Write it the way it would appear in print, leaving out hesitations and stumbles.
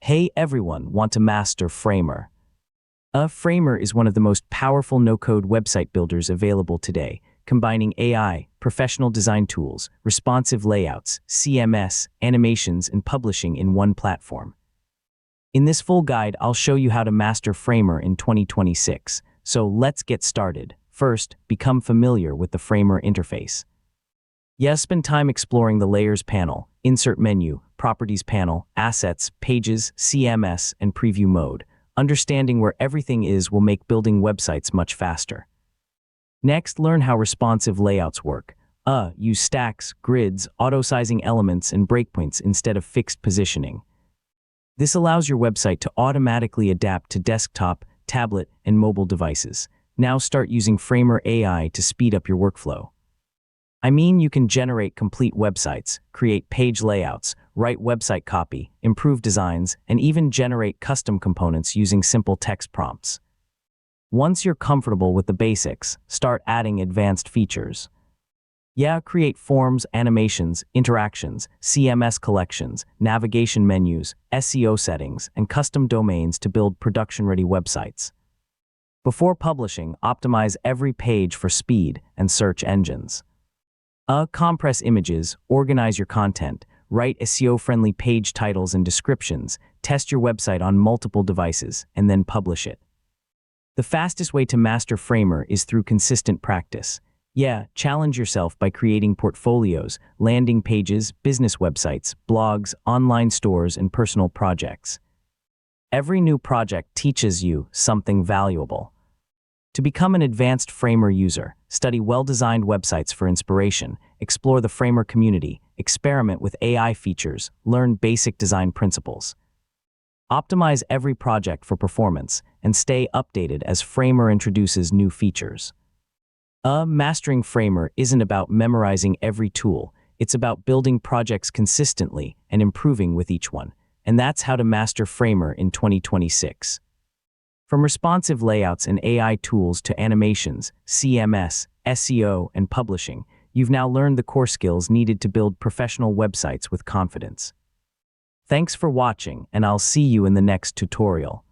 Hey everyone, want to master Framer? Framer is one of the most powerful no-code website builders available today, combining AI, professional design tools, responsive layouts, CMS, animations, and publishing in one platform. In this full guide, I'll show you how to master Framer in 2026. So let's get started. First, become familiar with the Framer interface. Spend time exploring the Layers panel, Insert menu, Properties panel, Assets, Pages, CMS, and Preview mode. Understanding where everything is will make building websites much faster. Next, learn how responsive layouts work. Use stacks, grids, auto-sizing elements, and breakpoints instead of fixed positioning. This allows your website to automatically adapt to desktop, tablet, and mobile devices. Now start using Framer AI to speed up your workflow. You can generate complete websites, create page layouts, write website copy, improve designs, and even generate custom components using simple text prompts. Once you're comfortable with the basics, start adding advanced features. Create forms, animations, interactions, CMS collections, navigation menus, SEO settings, and custom domains to build production-ready websites. Before publishing, optimize every page for speed and search engines. Compress images, organize your content, write SEO-friendly page titles and descriptions, test your website on multiple devices, and then publish it. The fastest way to master Framer is through consistent practice. Challenge yourself by creating portfolios, landing pages, business websites, blogs, online stores, and personal projects. Every new project teaches you something valuable. To become an advanced Framer user, study well-designed websites for inspiration, explore the Framer community, experiment with AI features, learn basic design principles. Optimize every project for performance, and stay updated as Framer introduces new features. Mastering Framer isn't about memorizing every tool, it's about building projects consistently and improving with each one. And that's how to master Framer in 2026. From responsive layouts and AI tools to animations, CMS, SEO, and publishing, you've now learned the core skills needed to build professional websites with confidence. Thanks for watching, and I'll see you in the next tutorial.